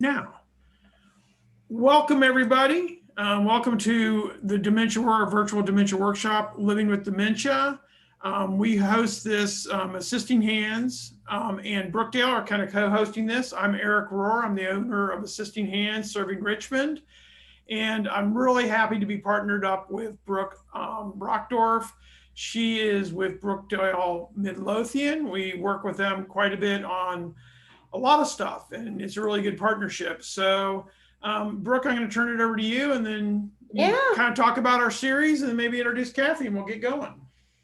Now, welcome everybody. Welcome to the virtual dementia workshop, Living with Dementia. We host this Assisting Hands, and Brookdale are kind of co-hosting this. I'm Eric Rohr. I'm the owner of Assisting Hands, serving Richmond. And I'm really happy to be partnered up with Brooke Brockdorf. She is with Brookdale Midlothian. We work with them quite a bit on a lot of stuff, and it's a really good partnership. So, Brooke, I'm going to turn it over to you, and then you kind of talk about our series, and then maybe introduce Cathy, and we'll get going.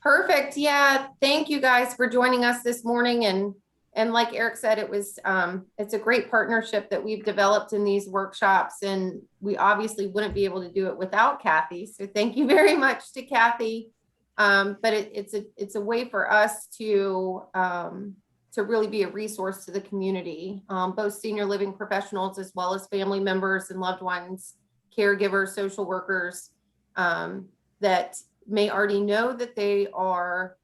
Perfect. Yeah. Thank you guys for joining us this morning. And like Eric said, it's a great partnership that we've developed in these workshops, and we obviously wouldn't be able to do it without Cathy. So thank you very much to Cathy. But it's a way for us to really be a resource to the community, both senior living professionals as well as family members and loved ones, caregivers, social workers that may already know that they are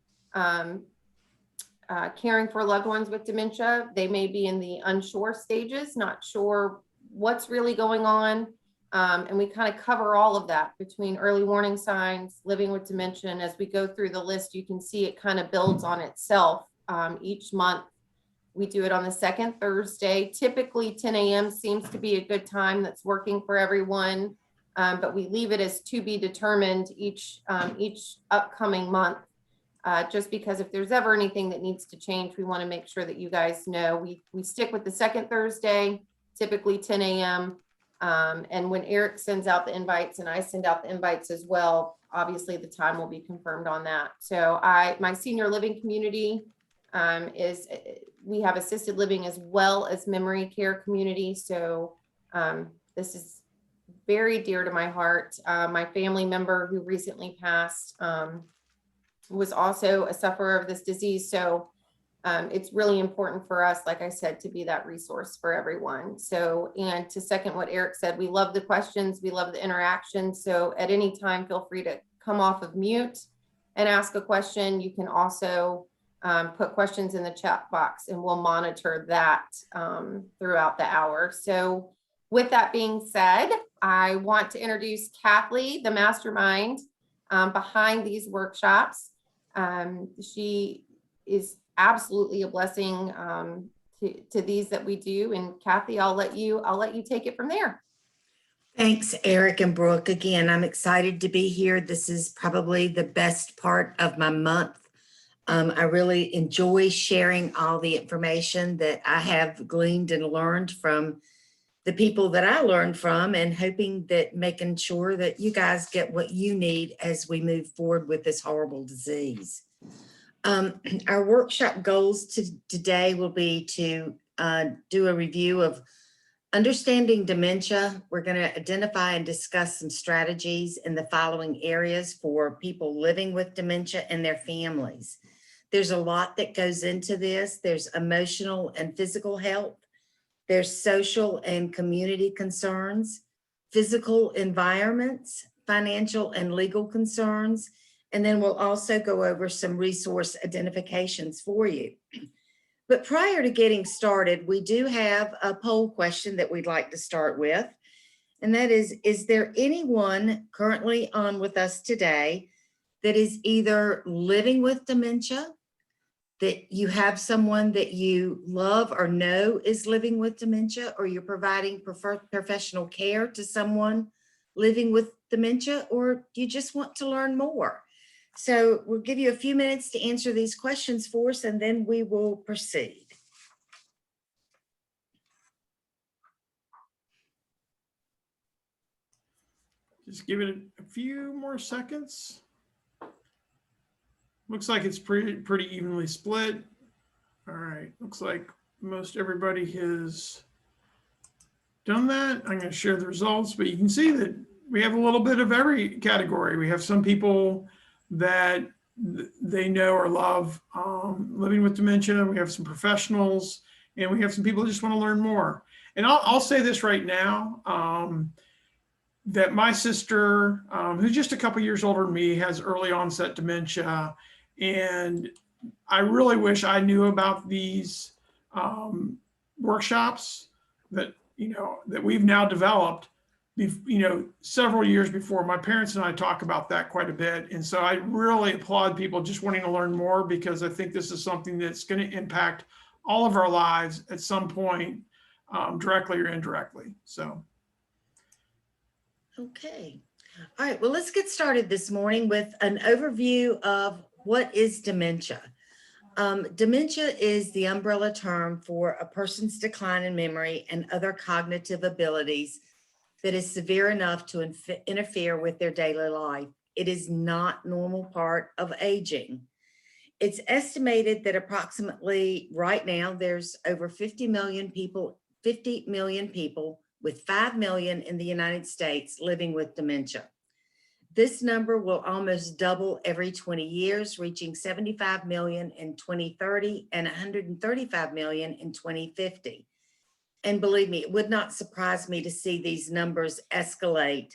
caring for loved ones with dementia. They may be in the unsure stages, not sure what's really going on. And we kind of cover all of that between early warning signs, living with dementia. And as we go through the list, you can see it kind of builds on itself each month. We do it on the second Thursday. Typically 10 a.m. seems to be a good time that's working for everyone. But we leave it as to be determined each upcoming month, just because if there's ever anything that needs to change, we want to make sure that you guys know. We stick with the second Thursday, typically 10 a.m. And when Eric sends out the invites and I send out the invites as well, obviously the time will be confirmed on that. So my senior living community we have assisted living as well as memory care community. So this is very dear to my heart. My family member who recently passed was also a sufferer of this disease. So it's really important for us, like I said, to be that resource for everyone. So, and to second what Eric said, we love the questions, we love the interaction. So at any time, feel free to come off of mute and ask a question. You can also put questions in the chat box, and we'll monitor that throughout the hour. So with that being said, I want to introduce Cathy, the mastermind behind these workshops. She is absolutely a blessing to these that we do. And Cathy, I'll let you take it from there. Thanks, Eric and Brooke. Again, I'm excited to be here. This is probably the best part of my month. I really enjoy sharing all the information that I have gleaned and learned from the people that I learned from, and hoping that making sure that you guys get what you need as we move forward with this horrible disease. Our workshop goals today will be to do a review of understanding dementia. We're going to identify and discuss some strategies in the following areas for people living with dementia and their families. There's a lot that goes into this. There's emotional and physical health. There's social and community concerns, physical environments, financial and legal concerns, and then we'll also go over some resource identifications for you. But prior to getting started, we do have a poll question that we'd like to start with, and that is there anyone currently on with us today that is either living with dementia, that you have someone that you love or know is living with dementia, or you're providing professional care to someone living with dementia, or you just want to learn more? So we'll give you a few minutes to answer these questions for us, and then we will proceed. Just give it a few more seconds. Looks like it's pretty evenly split. All right, looks like most everybody has done that. I'm going to share the results, but you can see that we have a little bit of every category. We have some people that they know or love living with dementia. We have some professionals, and we have some people who just want to learn more. And I'll say this right now, that my sister, who's just a couple years older than me, has early onset dementia. And I really wish I knew about these workshops that that we've now developed, several years before. My parents and I talk about that quite a bit. And so I really applaud people just wanting to learn more, because I think this is something that's going to impact all of our lives at some point, directly or indirectly. So. Okay. All right. Well, let's get started this morning with an overview of what is dementia. Dementia is the umbrella term for a person's decline in memory and other cognitive abilities that is severe enough to interfere with their daily life. It is not normal part of aging. It's estimated that approximately right now there's over 50 million people with 5 million in the United States living with dementia. This number will almost double every 20 years, reaching 75 million in 2030 and 135 million in 2050. And believe me, it would not surprise me to see these numbers escalate,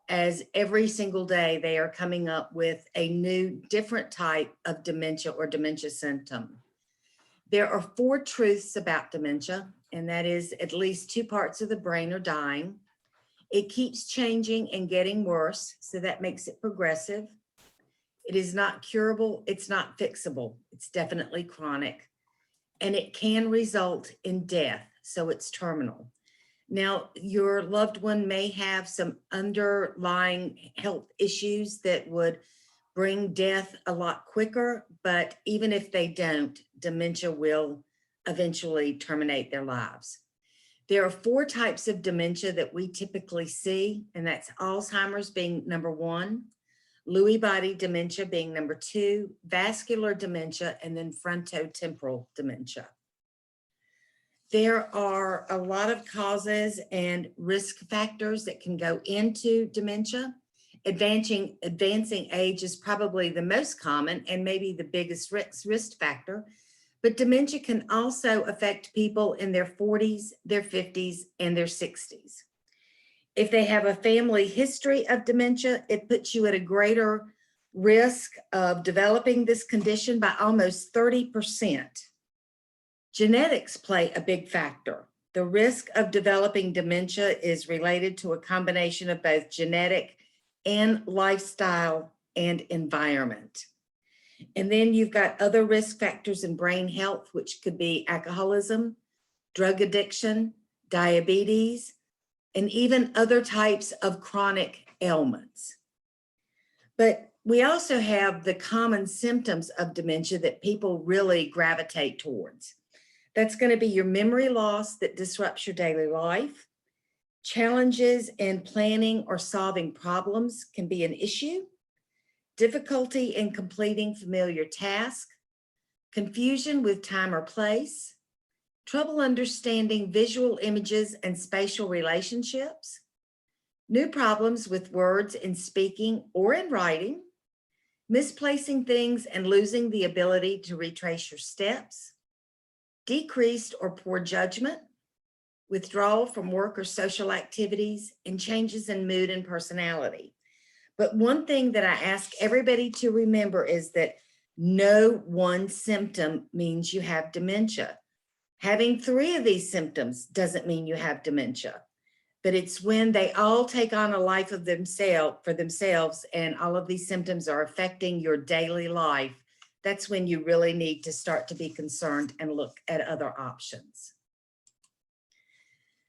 as every single day they are coming up with a new, different type of dementia or dementia symptom. There are 4 truths about dementia, and that is at least 2 parts of the brain are dying. It keeps changing and getting worse, so that makes it progressive. It is not curable, it's not fixable, it's definitely chronic, and it can result in death, so it's terminal. Now, your loved one may have some underlying health issues that would bring death a lot quicker, but even if they don't, dementia will eventually terminate their lives. There are 4 types of dementia that we typically see, and that's Alzheimer's being number 1, Lewy body dementia being number 2, vascular dementia, and then frontotemporal dementia. There are a lot of causes and risk factors that can go into dementia. Advancing age is probably the most common and maybe the biggest risk factor, but dementia can also affect people in their 40s, their 50s, and their 60s. If they have a family history of dementia, it puts you at a greater risk of developing this condition by almost 30%. Genetics play a big factor. The risk of developing dementia is related to a combination of both genetic and lifestyle and environment. And then you've got other risk factors in brain health, which could be alcoholism, drug addiction, diabetes, and even other types of chronic ailments. But we also have the common symptoms of dementia that people really gravitate towards. That's going to be your memory loss that disrupts your daily life. Challenges in planning or solving problems can be an issue. Difficulty in completing familiar tasks, confusion with time or place, trouble understanding visual images and spatial relationships, new problems with words in speaking or in writing, misplacing things and losing the ability to retrace your steps, decreased or poor judgment, withdrawal from work or social activities, and changes in mood and personality. But one thing that I ask everybody to remember is that no one symptom means you have dementia. Having 3 of these symptoms doesn't mean you have dementia, but it's when they all take on a life of themselves and all of these symptoms are affecting your daily life. That's when you really need to start to be concerned and look at other options.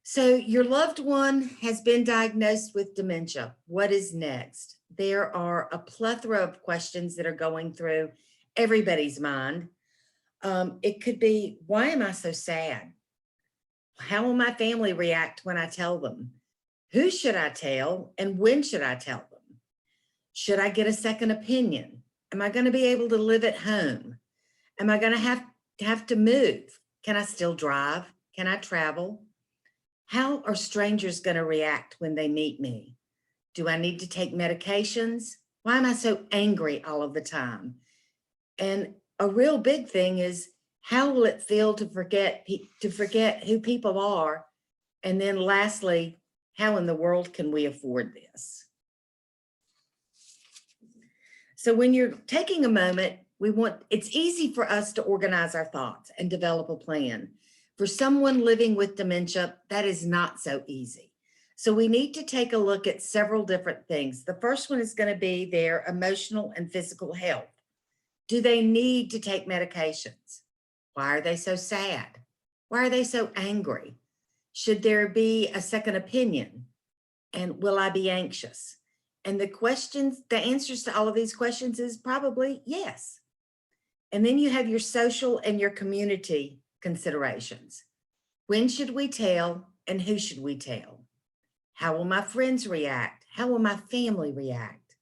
So your loved one has been diagnosed with dementia. What is next? There are a plethora of questions that are going through everybody's mind. It could be, why am I so sad? How will my family react when I tell them? Who should I tell and when should I tell them? Should I get a second opinion? Am I going to be able to live at home? Am I going to have to move? Can I still drive? Can I travel? How are strangers going to react when they meet me? Do I need to take medications? Why am I so angry all of the time? And a real big thing is, how will it feel to forget who people are? And then lastly, how in the world can we afford this? So when you're taking a moment, it's easy for us to organize our thoughts and develop a plan. For someone living with dementia, that is not so easy. So we need to take a look at several different things. The first one is going to be their emotional and physical health. Do they need to take medications? Why are they so sad? Why are they so angry? Should there be a second opinion? And will I be anxious? And the answers to all of these questions is probably yes. And then you have your social and your community considerations. When should we tell and who should we tell? How will my friends react? How will my family react?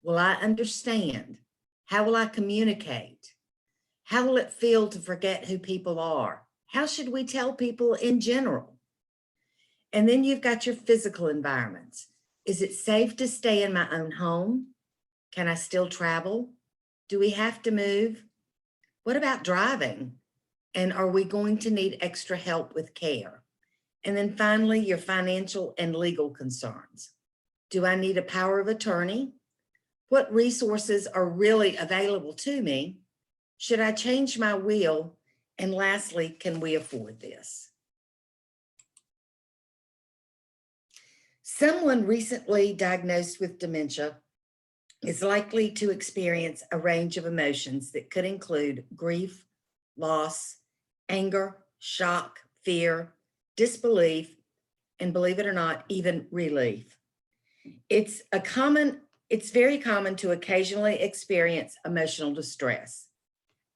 Will I understand? How will I communicate? How will it feel to forget who people are? How should we tell people in general? And then you've got your physical environments. Is it safe to stay in my own home? Can I still travel? Do we have to move? What about driving? And are we going to need extra help with care? And then finally, your financial and legal concerns. Do I need a power of attorney? What resources are really available to me? Should I change my will? And lastly, can we afford this? Someone recently diagnosed with dementia is likely to experience a range of emotions that could include grief, loss, anger, shock, fear, disbelief, and believe it or not, even relief. It's very common to occasionally experience emotional distress.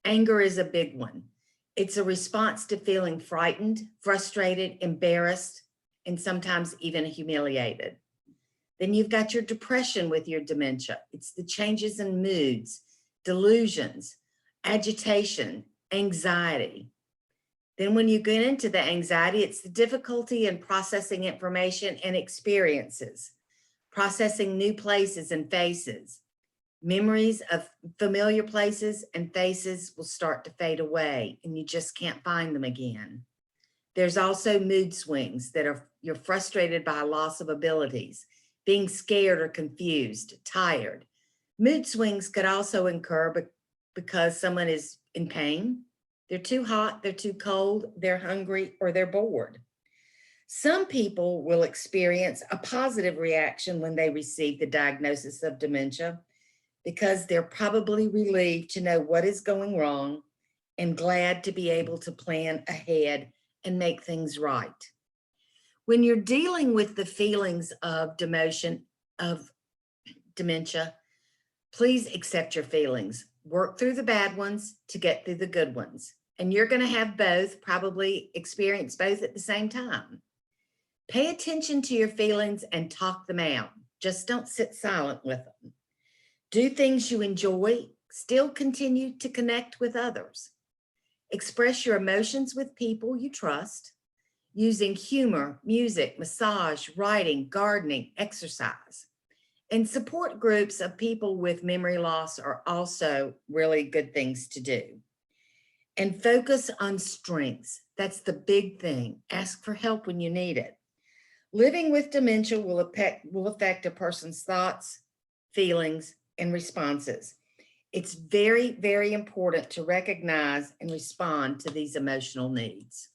Anger is a big one. It's a response to feeling frightened, frustrated, embarrassed, and sometimes even humiliated. Then you've got your depression with your dementia. It's the changes in moods, delusions, agitation, anxiety. Then when you get into the anxiety, it's the difficulty in processing information and experiences, processing new places and faces. Memories of familiar places and faces will start to fade away and you just can't find them again. There's also mood swings that you're frustrated by a loss of abilities, being scared or confused, tired. Mood swings could also occur because someone is in pain. They're too hot, they're too cold, they're hungry, or they're bored. Some people will experience a positive reaction when they receive the diagnosis of dementia because they're probably relieved to know what is going wrong and glad to be able to plan ahead and make things right. When you're dealing with the feelings of demotion, of dementia, please accept your feelings. Work through the bad ones to get through the good ones. And you're going to have both, probably experience both at the same time. Pay attention to your feelings and talk them out. Just don't sit silent with them. Do things you enjoy. Still continue to connect with others. Express your emotions with people you trust, using humor, music, massage, writing, gardening, exercise. And support groups of people with memory loss are also really good things to do. And focus on strengths. That's the big thing. Ask for help when you need it. Living with dementia will affect a person's thoughts, feelings, and responses. It's very, very important to recognize and respond to these emotional needs.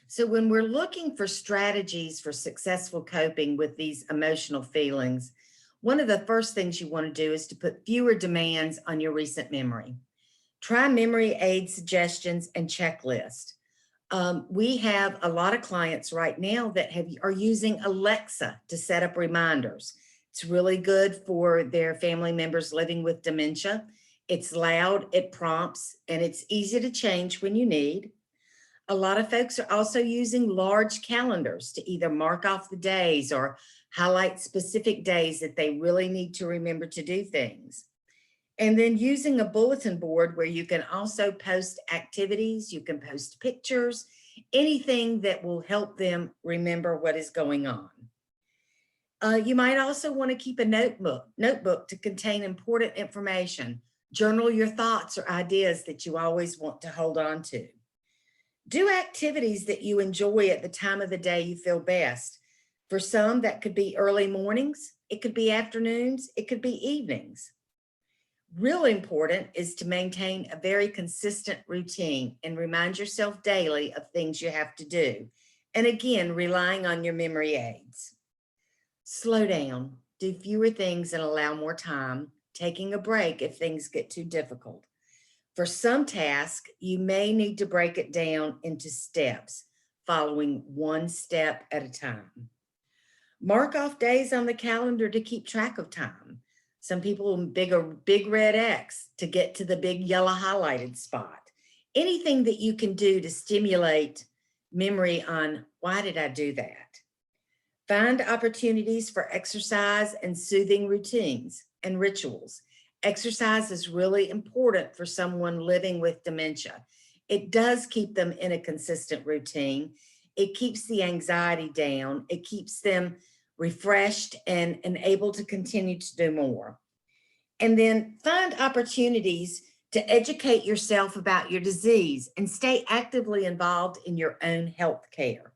So when we're looking for strategies for successful coping with these emotional feelings, one of the first things you want to do is to put fewer demands on your recent memory. Try memory aid suggestions and checklists. We have a lot of clients right now that are using Alexa to set up reminders. It's really good for their family members living with dementia. It's loud, it prompts, and it's easy to change when you need. A lot of folks are also using large calendars to either mark off the days or highlight specific days that they really need to remember to do things. And then using a bulletin board where you can also post activities, you can post pictures, anything that will help them remember what is going on. You might also want to keep a notebook to contain important information. Journal your thoughts or ideas that you always want to hold on to. Do activities that you enjoy at the time of the day you feel best. For some, that could be early mornings, it could be afternoons, it could be evenings. Really important is to maintain a very consistent routine and remind yourself daily of things you have to do. And again, relying on your memory aids. Slow down, do fewer things and allow more time, taking a break if things get too difficult. For some tasks, you may need to break it down into steps, following one step at a time. Mark off days on the calendar to keep track of time. Some people big red X to get to the big yellow highlighted spot. Anything that you can do to stimulate memory on why did I do that? Find opportunities for exercise and soothing routines and rituals. Exercise is really important for someone living with dementia. It does keep them in a consistent routine. It keeps the anxiety down. It keeps them refreshed and able to continue to do more. And then find opportunities to educate yourself about your disease and stay actively involved in your own health care.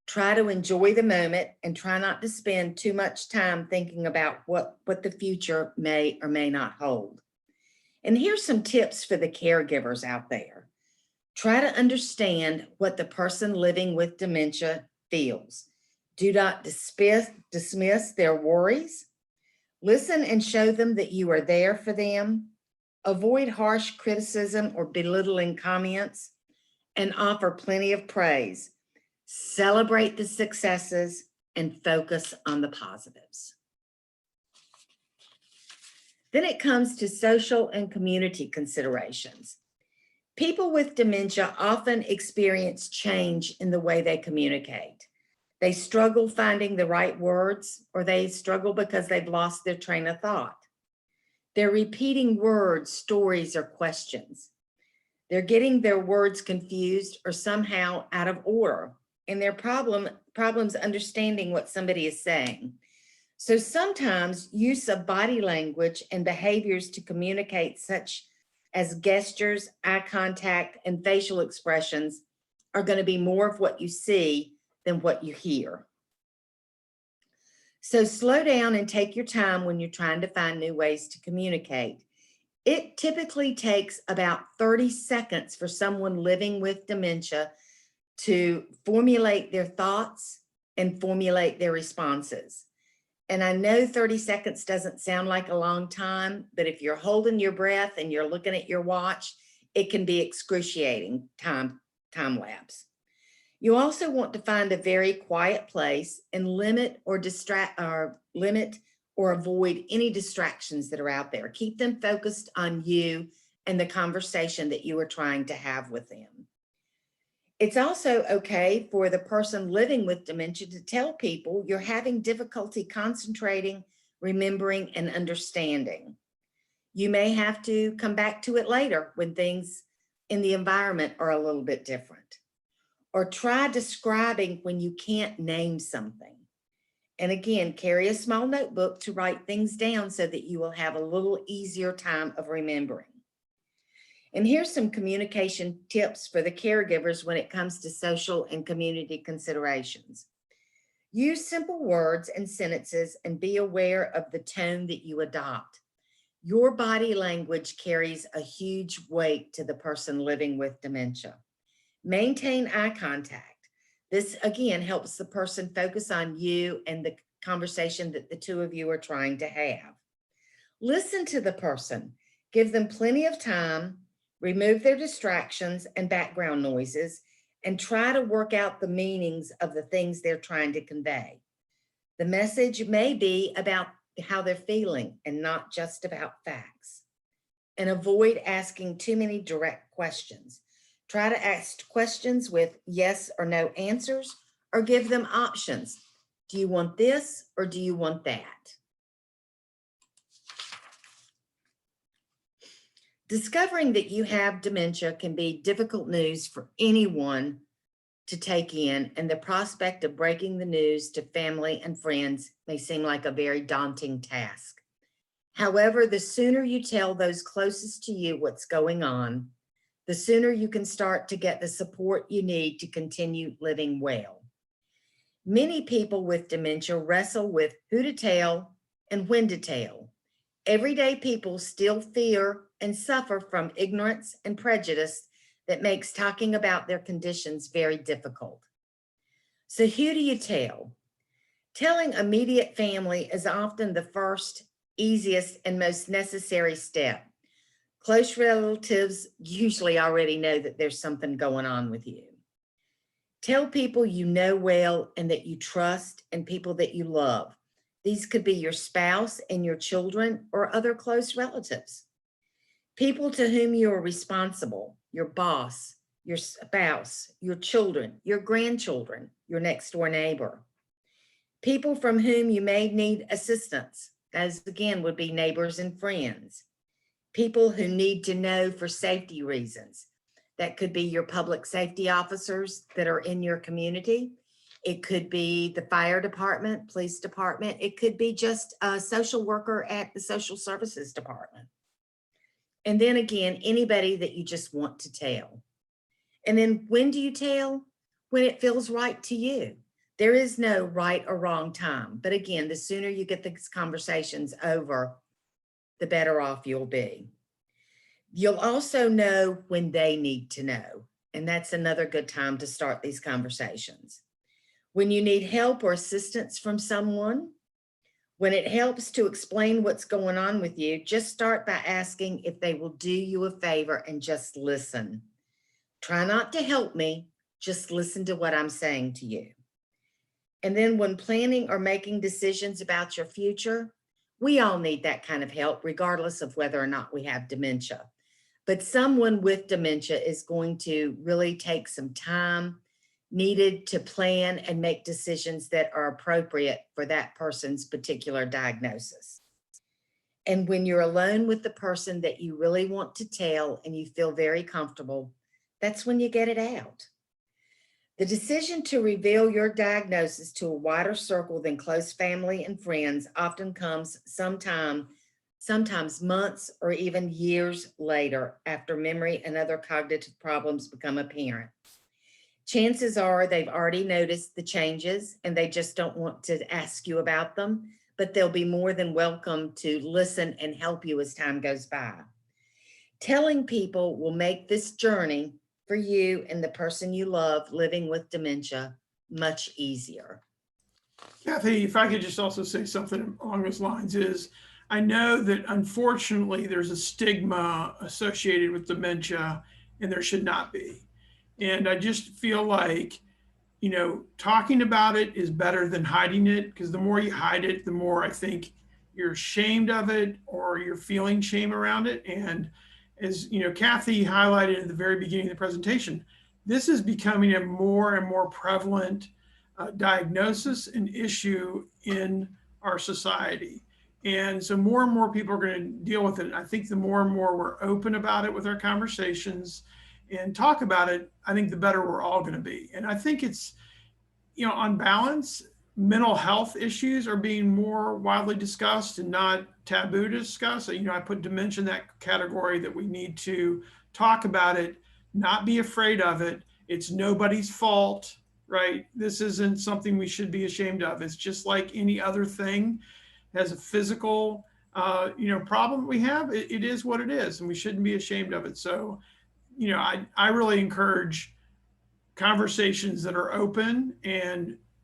Try to enjoy the moment and try not to spend too much time thinking about what the future may or may not hold. And here's some tips for the caregivers out there. Try to understand what the person living with dementia feels. Do not dismiss their worries. Listen and show them that you are there for them. Avoid harsh criticism or belittling comments and offer plenty of praise. Celebrate the successes and focus on the positives. Then it comes to social and community considerations. People with dementia often experience change in the way they communicate. They struggle finding the right words, or they struggle because they've lost their train of thought. They're repeating words, stories, or questions. They're getting their words confused or somehow out of order, and their problems understanding what somebody is saying. So sometimes use of body language and behaviors to communicate, such as gestures, eye contact, and facial expressions, are going to be more of what you see than what you hear. So slow down and take your time when you're trying to find new ways to communicate. It typically takes about 30 seconds for someone living with dementia to formulate their thoughts and formulate their responses. And I know 30 seconds doesn't sound like a long time, but if you're holding your breath and you're looking at your watch, it can be excruciating time lapse. You also want to find a very quiet place and limit or avoid any distractions that are out there. Keep them focused on you and the conversation that you are trying to have with them. It's also okay for the person living with dementia to tell people you're having difficulty concentrating, remembering, and understanding. You may have to come back to it later when things in the environment are a little bit different. Or try describing when you can't name something. And again, carry a small notebook to write things down so that you will have a little easier time of remembering. And here's some communication tips for the caregivers when it comes to social and community considerations. Use simple words and sentences and be aware of the tone that you adopt. Your body language carries a huge weight to the person living with dementia. Maintain eye contact. This again helps the person focus on you and the conversation that the two of you are trying to have. Listen to the person, give them plenty of time, remove their distractions and background noises, and try to work out the meanings of the things they're trying to convey. The message may be about how they're feeling and not just about facts. And avoid asking too many direct questions. Try to ask questions with yes or no answers, or give them options. Do you want this or do you want that? Discovering that you have dementia can be difficult news for anyone to take in, and the prospect of breaking the news to family and friends may seem like a very daunting task. However, the sooner you tell those closest to you what's going on, the sooner you can start to get the support you need to continue living well. Many people with dementia wrestle with who to tell and when to tell. Everyday people still fear and suffer from ignorance and prejudice that makes talking about their conditions very difficult. So who do you tell? Telling immediate family is often the first, easiest, and most necessary step. Close relatives usually already know that there's something going on with you. Tell people you know well and that you trust, and people that you love. These could be your spouse and your children or other close relatives. People to whom you are responsible, your boss, your spouse, your children, your grandchildren, your next door neighbor. People from whom you may need assistance. Those again would be neighbors and friends. People who need to know for safety reasons. That could be your public safety officers that are in your community. It could be the fire department, police department. It could be just a social worker at the social services department. And then again, anybody that you just want to tell. And then when do you tell? When it feels right to you. There is no right or wrong time. But again, the sooner you get these conversations over, the better off you'll be. You'll also know when they need to know. And that's another good time to start these conversations. When you need help or assistance from someone, when it helps to explain what's going on with you, just start by asking if they will do you a favor and just listen. Try not to help me, just listen to what I'm saying to you. And then when planning or making decisions about your future, we all need that kind of help, regardless of whether or not we have dementia. But someone with dementia is going to really take some time needed to plan and make decisions that are appropriate for that person's particular diagnosis. And when you're alone with the person that you really want to tell and you feel very comfortable, that's when you get it out. The decision to reveal your diagnosis to a wider circle than close family and friends often comes sometimes months or even years later after memory and other cognitive problems become apparent. Chances are they've already noticed the changes and they just don't want to ask you about them, but they'll be more than welcome to listen and help you as time goes by. Telling people will make this journey for you and the person you love living with dementia much easier. Cathy, if I could just also say something along those lines is, I know that unfortunately there's a stigma associated with dementia and there should not be. And I just feel like, talking about it is better than hiding it, because the more you hide it, the more I think you're ashamed of it or you're feeling shame around it. And as Cathy highlighted at the very beginning of the presentation, this is becoming a more and more prevalent diagnosis and issue in our society. And so more and more people are going to deal with it. I think the more and more we're open about it with our conversations and talk about it, I think the better we're all going to be. And I think it's, on balance, mental health issues are being more widely discussed and not taboo to discuss. I put dementia in that category, that we need to talk about it, not be afraid of it. It's nobody's fault, right? This isn't something we should be ashamed of. It's just like any other thing. It has a physical, problem we have. It is what it is, and we shouldn't be ashamed of it. So, I really encourage conversations that are open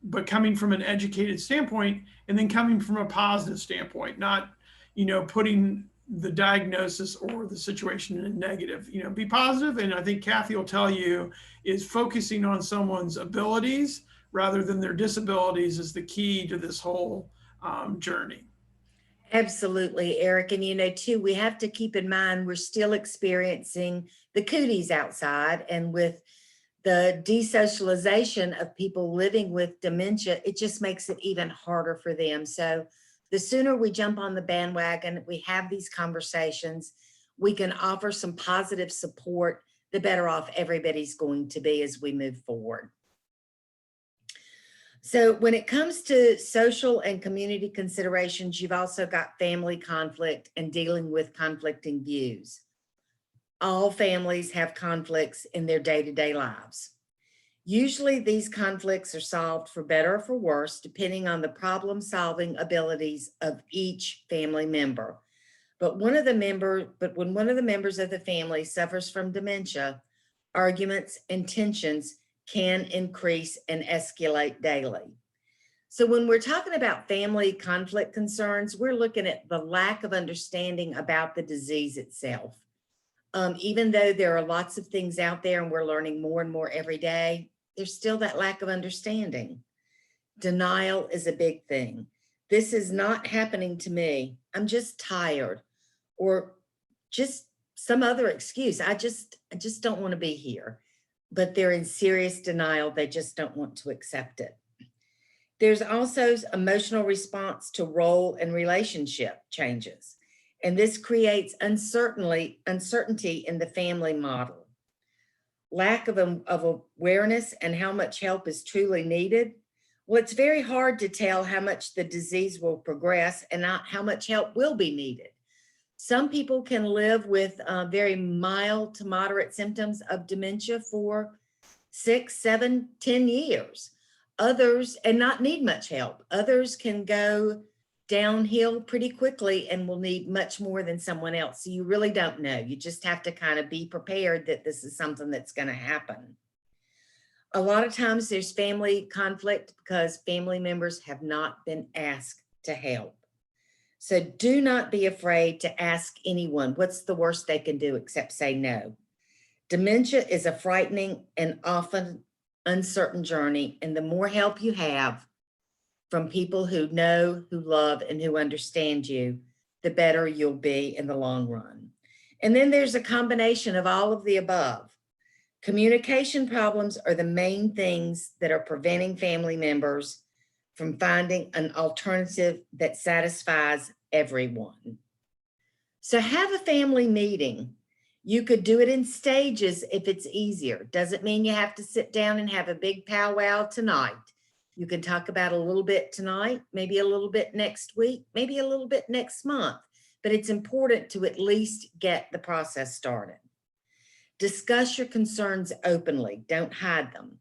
but coming from an educated standpoint, and then coming from a positive standpoint, not, putting the diagnosis or the situation in a negative. Be positive. And I think Cathy will tell you is focusing on someone's abilities rather than their disabilities is the key to this whole journey. Absolutely, Eric. And too, we have to keep in mind we're still experiencing the cooties outside, and with the desocialization of people living with dementia, it just makes it even harder for them. So the sooner we jump on the bandwagon, we have these conversations, we can offer some positive support, the better off everybody's going to be as we move forward. So when it comes to social and community considerations, you've also got family conflict and dealing with conflicting views. All families have conflicts in their day-to-day lives. Usually these conflicts are solved for better or for worse, depending on the problem-solving abilities of each family member. But when one of the members of the family suffers from dementia, arguments and tensions can increase and escalate daily. So when we're talking about family conflict concerns, we're looking at the lack of understanding about the disease itself. Even though there are lots of things out there and we're learning more and more every day, there's still that lack of understanding. Denial is a big thing. This is not happening to me. I'm just tired, or just some other excuse. I just don't want to be here. But they're in serious denial. They just don't want to accept it. There's also emotional response to role and relationship changes. And this creates uncertainty in the family model. Lack of awareness and how much help is truly needed. Well, it's very hard to tell how much the disease will progress and not how much help will be needed. Some people can live with very mild to moderate symptoms of dementia for 6, 7, 10 years. Others, and not need much help. Others can go downhill pretty quickly and will need much more than someone else. So you really don't know. You just have to kind of be prepared that this is something that's going to happen. A lot of times there's family conflict because family members have not been asked to help. So do not be afraid to ask anyone what's the worst they can do except say no. Dementia is a frightening and often uncertain journey, and the more help you have from people who know, who love, and who understand you, the better you'll be in the long run. And then there's a combination of all of the above. Communication problems are the main things that are preventing family members from finding an alternative that satisfies everyone. So have a family meeting. You could do it in stages if it's easier. Doesn't mean you have to sit down and have a big powwow tonight. You can talk about a little bit tonight, maybe a little bit next week, maybe a little bit next month, but it's important to at least get the process started. Discuss your concerns openly, don't hide them.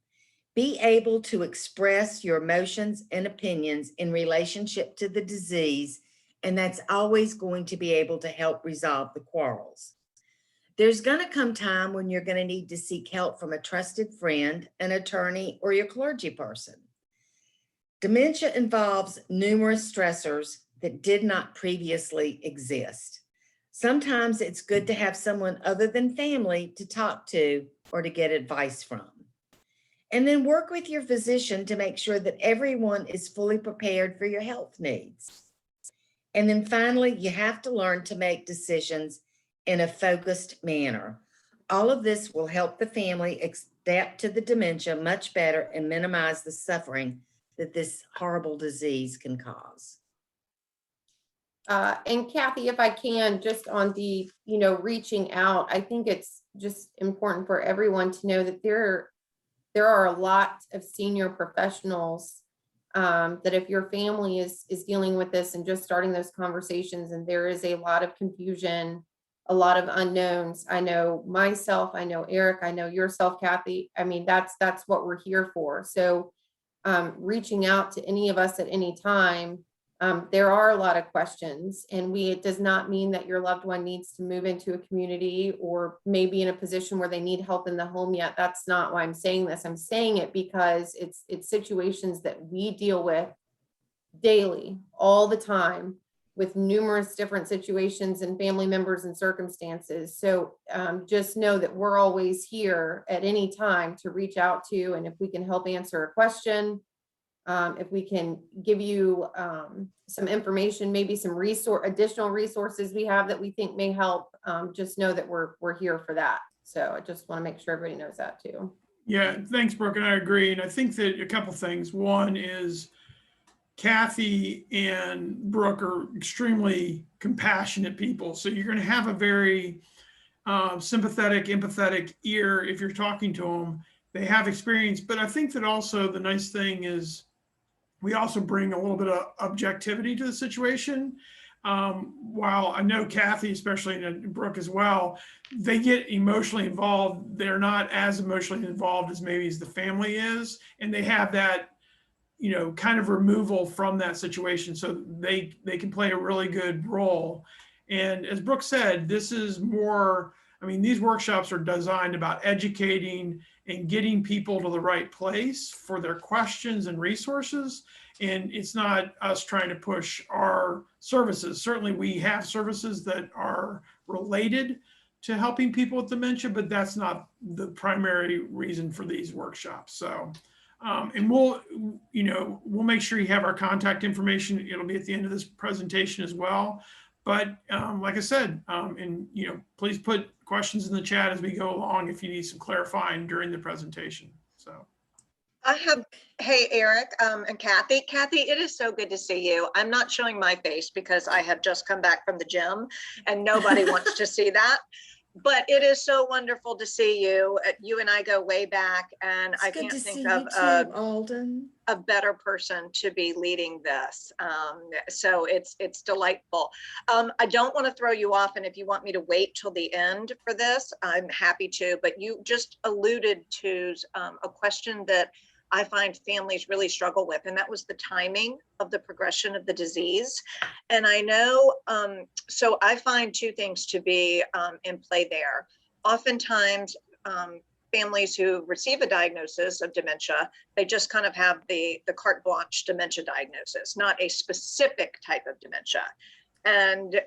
Be able to express your emotions and opinions in relationship to the disease, and that's always going to be able to help resolve the quarrels. There's going to come time when you're going to need to seek help from a trusted friend, an attorney, or your clergy person. Dementia involves numerous stressors that did not previously exist. Sometimes it's good to have someone other than family to talk to or to get advice from. And then work with your physician to make sure that everyone is fully prepared for your health needs. And then finally, you have to learn to make decisions in a focused manner. All of this will help the family adapt to the dementia much better and minimize the suffering that this horrible disease can cause. And Cathy, if I can, just on the, reaching out, I think it's just important for everyone to know that there are a lot of senior professionals that if your family is dealing with this and just starting those conversations, and there is a lot of confusion, a lot of unknowns. I know myself, I know Eric, I know yourself, Cathy. I mean, that's what we're here for. So reaching out to any of us at any time, there are a lot of questions, and it does not mean that your loved one needs to move into a community or maybe in a position where they need help in the home yet. That's not why I'm saying this. I'm saying it because it's situations that we deal with daily, all the time, with numerous different situations and family members and circumstances. So just know that we're always here at any time to reach out to, and if we can help answer a question, if we can give you some information, maybe some additional resources we have that we think may help, just know that we're here for that. So I just want to make sure everybody knows that too. Yeah, thanks, Brooke, and I agree. And I think that a couple things. One is Cathy and Brooke are extremely compassionate people. So you're going to have a very sympathetic, empathetic ear if you're talking to them. They have experience, but I think that also the nice thing is we also bring a little bit of objectivity to the situation. While I know Cathy, especially, and Brooke as well, they get emotionally involved. They're not as emotionally involved as maybe as the family is. And they have that, kind of removal from that situation. So they can play a really good role. And as Brooke said, this is more, I mean, these workshops are designed about educating and getting people to the right place for their questions and resources. And it's not us trying to push our services. Certainly we have services that are related to helping people with dementia, but that's not the primary reason for these workshops. So, and we'll make sure you have our contact information. It'll be at the end of this presentation as well. But like I said, please put questions in the chat as we go along if you need some clarifying during the presentation. So. Hey, Eric and Kathy. Kathy, it is so good to see you. I'm not showing my face because I have just come back from the gym and nobody wants to see that. But it is so wonderful to see you. You and I go way back, and I can't think of a better person to be leading this. So it's delightful. I don't want to throw you off, and if you want me to wait till the end for this, I'm happy to. But you just alluded to a question that I find families really struggle with, and that was the timing of the progression of the disease. And I know, so I find two things to be in play there. Oftentimes, families who receive a diagnosis of dementia, they just kind of have the carte blanche dementia diagnosis, not a specific type of dementia. And,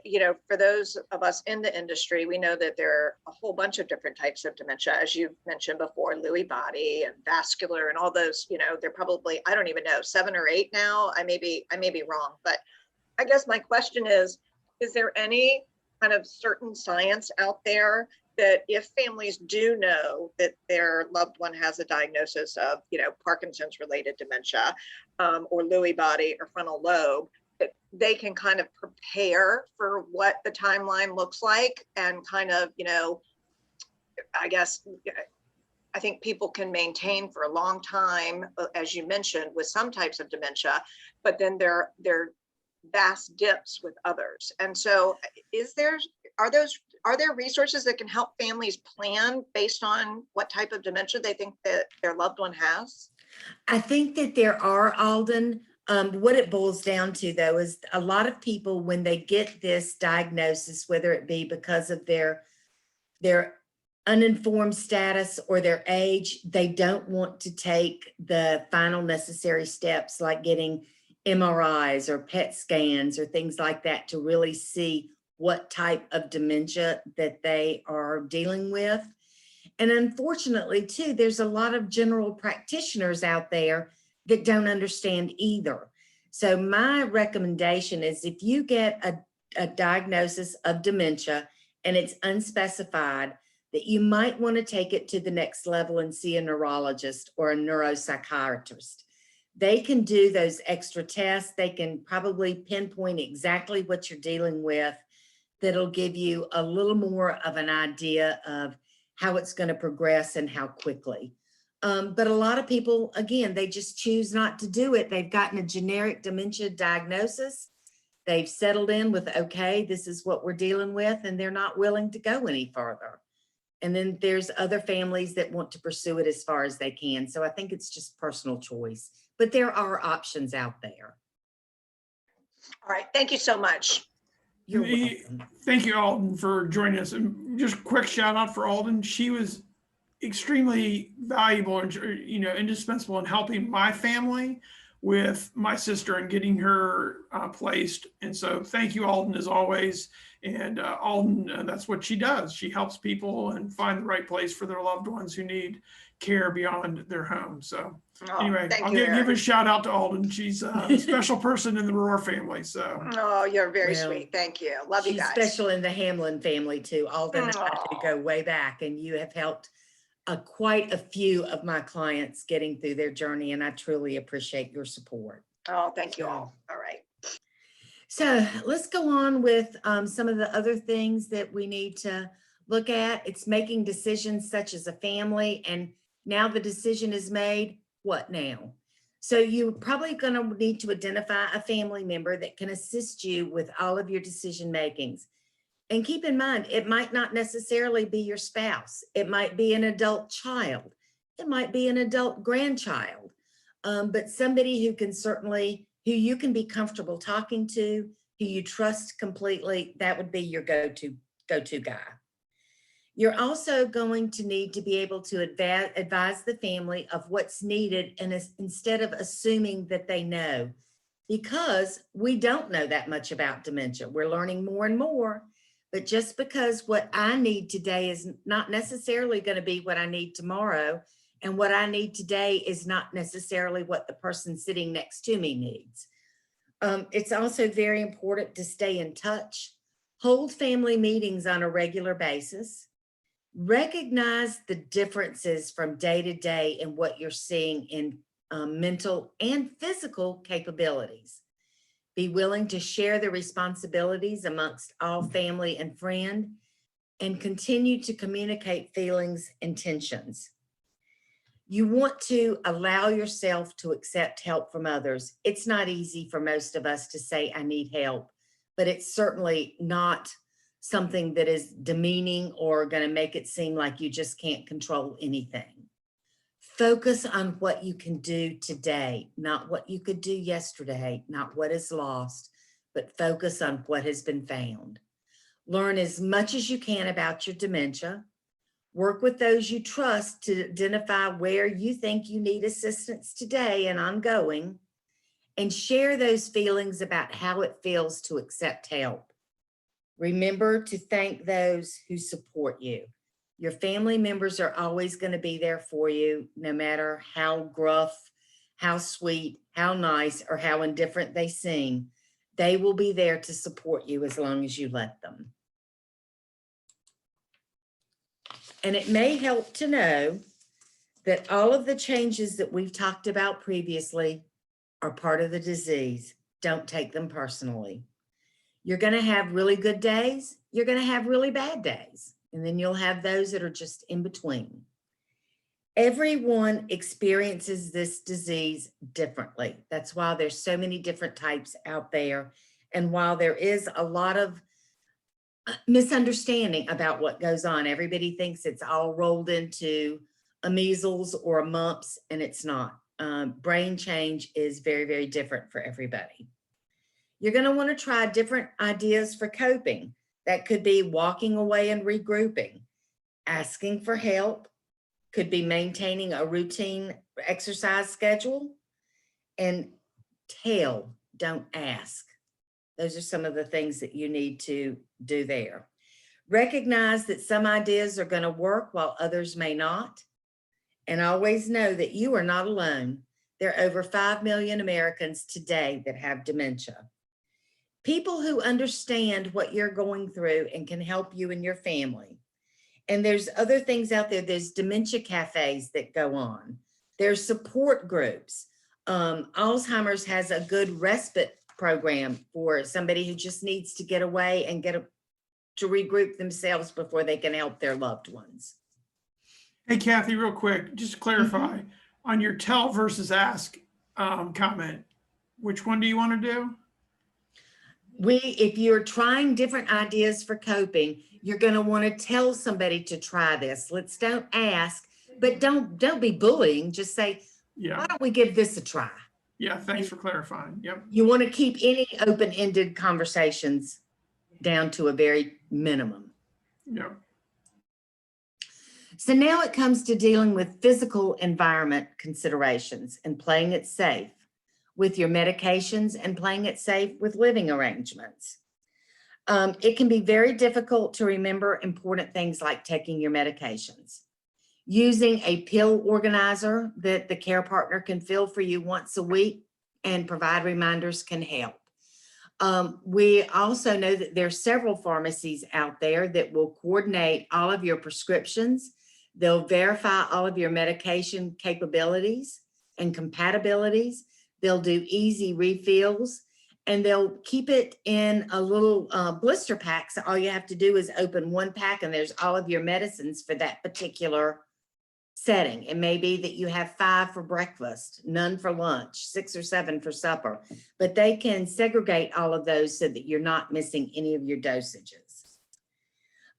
for those of us in the industry, we know that there are a whole bunch of different types of dementia, as you mentioned before, Lewy body and vascular and all those, they're probably, I don't even know, 7 or 8 now. I may be wrong, but I guess my question is there any kind of certain science out there that if families do know that their loved one has a diagnosis of, Parkinson's related dementia or Lewy body or frontal lobe, they can kind of prepare for what the timeline looks like and kind of, I think people can maintain for a long time, as you mentioned, with some types of dementia, but then there are vast dips with others. And so are there resources that can help families plan based on what type of dementia they think that their loved one has? I think that there are, Alden. What it boils down to, though, is a lot of people, when they get this diagnosis, whether it be because of their uninformed status or their age, they don't want to take the final necessary steps like getting MRIs or PET scans or things like that to really see what type of dementia that they are dealing with. And unfortunately, too, there's a lot of general practitioners out there that don't understand either. So my recommendation is if you get a diagnosis of dementia and it's unspecified, that you might want to take it to the next level and see a neurologist or a neuropsychiatrist. They can do those extra tests. They can probably pinpoint exactly what you're dealing with. That'll give you a little more of an idea of how it's going to progress and how quickly. But a lot of people, again, they just choose not to do it. They've gotten a generic dementia diagnosis. They've settled in with, okay, this is what we're dealing with, and they're not willing to go any further. And then there's other families that want to pursue it as far as they can. So I think it's just personal choice, but there are options out there. All right. Thank you so much. You're welcome. Thank you, Alden, for joining us. And just a quick shout out for Alden. She was extremely valuable and indispensable in helping my family with my sister and getting her placed. And so thank you, Alden, as always. And Alden, that's what she does. She helps people and find the right place for their loved ones who need care beyond their home. So anyway, I'll give a shout out to Alden. She's a special person in the Rohr family. So you're very sweet. Thank you. Love you guys. She's special in the Hamlin family too. Alden and I do go way back, and you have helped quite a few of my clients getting through their journey, and I truly appreciate your support. Oh, thank you all. All right. So let's go on with some of the other things that we need to look at. It's making decisions such as a family, and now the decision is made, what now? So you're probably going to need to identify a family member that can assist you with all of your decision makings. And keep in mind, it might not necessarily be your spouse. It might be an adult child. It might be an adult grandchild, but somebody who you can be comfortable talking to, who you trust completely, that would be your go-to guy. You're also going to need to be able to advise the family of what's needed, and instead of assuming that they know, because we don't know that much about dementia. We're learning more and more, but just because what I need today is not necessarily going to be what I need tomorrow, and what I need today is not necessarily what the person sitting next to me needs. It's also very important to stay in touch, hold family meetings on a regular basis, recognize the differences from day to day in what you're seeing in mental and physical capabilities. Be willing to share the responsibilities amongst all family and friend, and continue to communicate feelings and tensions. You want to allow yourself to accept help from others. It's not easy for most of us to say, I need help, but it's certainly not something that is demeaning or going to make it seem like you just can't control anything. Focus on what you can do today, not what you could do yesterday, not what is lost, but focus on what has been found. Learn as much as you can about your dementia. Work with those you trust to identify where you think you need assistance today and ongoing, and share those feelings about how it feels to accept help. Remember to thank those who support you. Your family members are always going to be there for you, no matter how gruff, how sweet, how nice, or how indifferent they seem. They will be there to support you as long as you let them. And it may help to know that all of the changes that we've talked about previously are part of the disease. Don't take them personally. You're going to have really good days. You're going to have really bad days. And then you'll have those that are just in between. Everyone experiences this disease differently. That's why there's so many different types out there. And while there is a lot of misunderstanding about what goes on, everybody thinks it's all rolled into a measles or a mumps, and it's not. Brain change is very, very different for everybody. You're going to want to try different ideas for coping. That could be walking away and regrouping, asking for help, could be maintaining a routine exercise schedule, and tell, don't ask. Those are some of the things that you need to do there. Recognize that some ideas are going to work while others may not. And always know that you are not alone. There are over 5 million Americans today that have dementia. People who understand what you're going through and can help you and your family. And there's other things out there. There's dementia cafes that go on. There's support groups. Alzheimer's has a good respite program for somebody who just needs to get away and to regroup themselves before they can help their loved ones. Hey, Cathy, real quick, just to clarify on your tell versus ask comment, which one do you want to do? If you're trying different ideas for coping, you're going to want to tell somebody to try this. Don't ask, but don't be bullying. Just say, Yeah. why don't we give this a try? Yeah. Thanks for clarifying. Yep. You want to keep any open-ended conversations down to a very minimum. Yep. So now it comes to dealing with physical environment considerations and playing it safe with your medications and playing it safe with living arrangements. It can be very difficult to remember important things like taking your medications. Using a pill organizer that the care partner can fill for you once a week and provide reminders can help. We also know that there are several pharmacies out there that will coordinate all of your prescriptions. They'll verify all of your medication capabilities and compatibilities. They'll do easy refills, and they'll keep it in a little blister pack. So all you have to do is open one pack and there's all of your medicines for that particular setting. It may be that you have 5 for breakfast, none for lunch, 6 or 7 for supper, but they can segregate all of those so that you're not missing any of your dosages.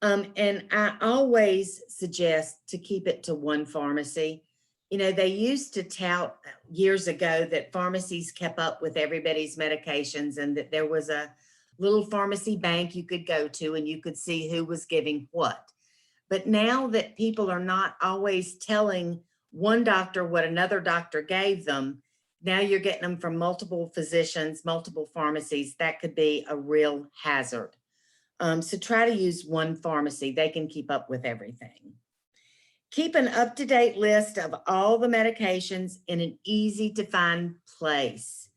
And I always suggest to keep it to one pharmacy. You know, they used to tout years ago that pharmacies kept up with everybody's medications and that there was a little pharmacy bank you could go to and you could see who was giving what. But now that people are not always telling one doctor what another doctor gave them, now you're getting them from multiple physicians, multiple pharmacies. That could be a real hazard. So try to use one pharmacy. They can keep up with everything. Keep an up-to-date list of all the medications in an easy to find place.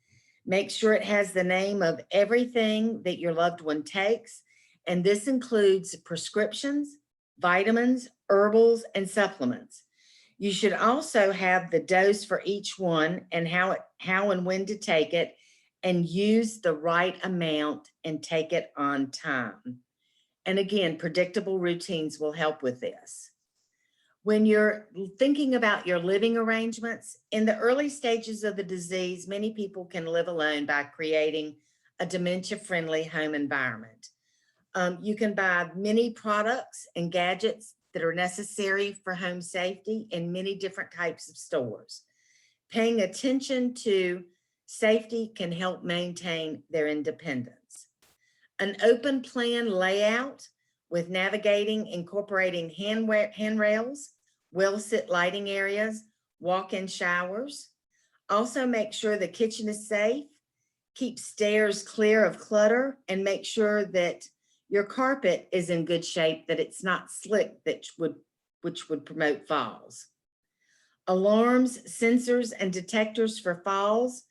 Make sure it has the name of everything that your loved one takes. And this includes prescriptions, vitamins, herbals, and supplements. You should also have the dose for each one and how and when to take it, and use the right amount and take it on time. And again, predictable routines will help with this. When you're thinking about your living arrangements, in the early stages of the disease, many people can live alone by creating a dementia-friendly home environment. You can buy many products and gadgets that are necessary for home safety in many different types of stores. Paying attention to safety can help maintain their independence. An open plan layout with navigating, incorporating handrails, well-sit lighting areas, walk-in showers. Also make sure the kitchen is safe, keep stairs clear of clutter, and make sure that your carpet is in good shape, that it's not slick, which would promote falls. Alarms, sensors, and detectors for falls,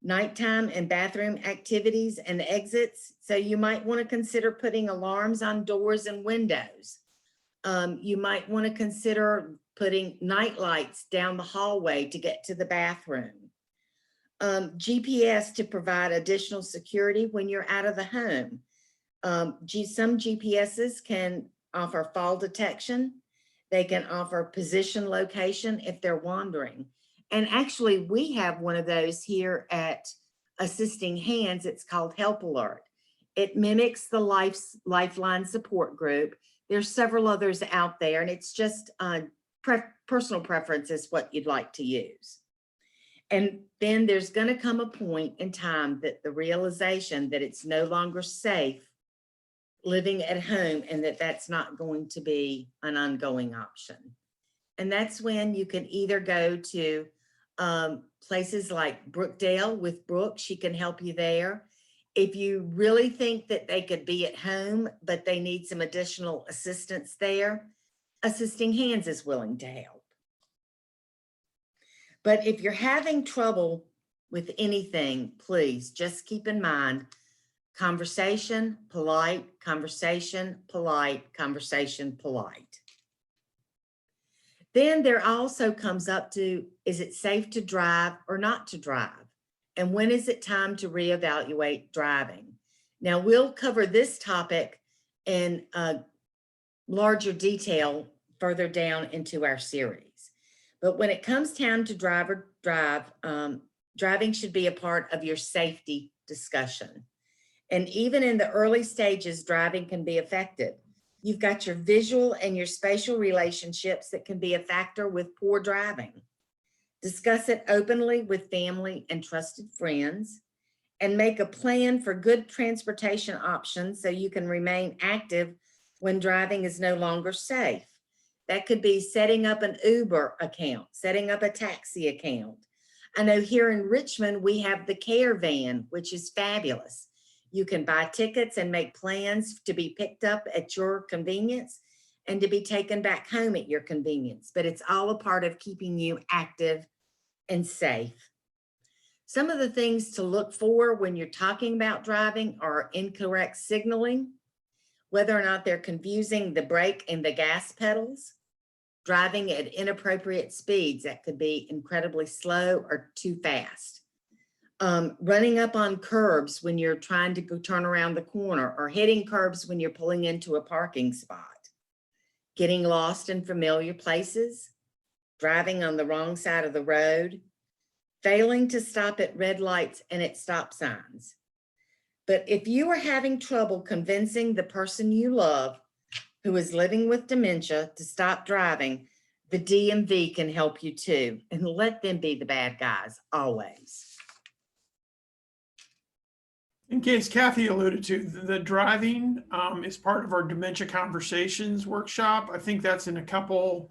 nighttime and bathroom activities and exits. So you might want to consider putting alarms on doors and windows. You might want to consider putting night lights down the hallway to get to the bathroom. GPS to provide additional security when you're out of the home. Some GPSs can offer fall detection. They can offer position location if they're wandering. And actually, we have one of those here at Assisting Hands. It's called Help Alert. It mimics the Lifeline support group. There's several others out there, and it's just personal preference is what you'd like to use. And then there's going to come a point in time that the realization that it's no longer safe living at home and that that's not going to be an ongoing option. And that's when you can either go to places like Brookdale with Brooke. She can help you there. If you really think that they could be at home, but they need some additional assistance there, Assisting Hands is willing to help. But if you're having trouble with anything, please just keep in mind, conversation, polite, conversation, polite, conversation, polite. Then there also comes up to, is it safe to drive or not to drive? And when is it time to reevaluate driving? Now we'll cover this topic in larger detail further down into our series. But when it comes time to drive, driving should be a part of your safety discussion. And even in the early stages, driving can be affected. You've got your visual and your spatial relationships that can be a factor with poor driving. Discuss it openly with family and trusted friends, and make a plan for good transportation options so you can remain active when driving is no longer safe. That could be setting up an Uber account, setting up a taxi account. I know here in Richmond, we have the Care Van, which is fabulous. You can buy tickets and make plans to be picked up at your convenience and to be taken back home at your convenience, but it's all a part of keeping you active and safe. Some of the things to look for when you're talking about driving are incorrect signaling, whether or not they're confusing the brake and the gas pedals, driving at inappropriate speeds that could be incredibly slow or too fast. Running up on curbs when you're trying to go turn around the corner, or hitting curbs when you're pulling into a parking spot, getting lost in familiar places, driving on the wrong side of the road, failing to stop at red lights and at stop signs. But if you are having trouble convincing the person you love who is living with dementia to stop driving, the DMV can help you too, and let them be the bad guys always. In case Cathy alluded to, the driving is part of our Dementia Conversations workshop. I think that's in a couple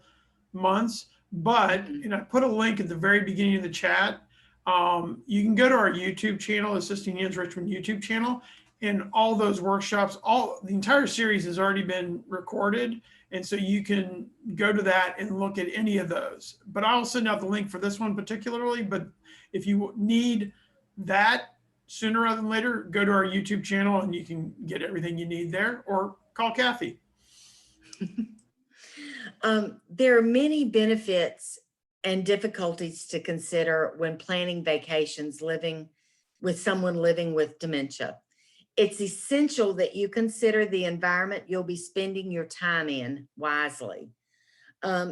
months, but, and I put a link at the very beginning of the chat. You can go to our YouTube channel, Assisting Hands Richmond YouTube channel, and all those workshops, the entire series has already been recorded. And so you can go to that and look at any of those. But I'll send out the link for this one particularly. But if you need that sooner rather than later, go to our YouTube channel and you can get everything you need there, or call Cathy. There are many benefits and difficulties to consider when planning vacations living with someone living with dementia. It's essential that you consider the environment you'll be spending your time in wisely.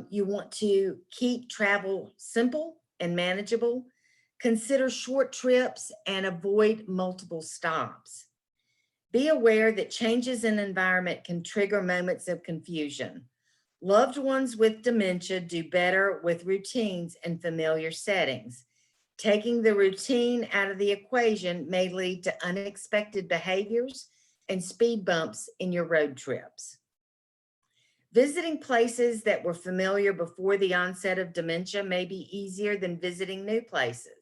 You want to keep travel simple and manageable. Consider short trips and avoid multiple stops. Be aware that changes in environment can trigger moments of confusion. Loved ones with dementia do better with routines and familiar settings. Taking the routine out of the equation may lead to unexpected behaviors and speed bumps in your road trips. Visiting places that were familiar before the onset of dementia may be easier than visiting new places.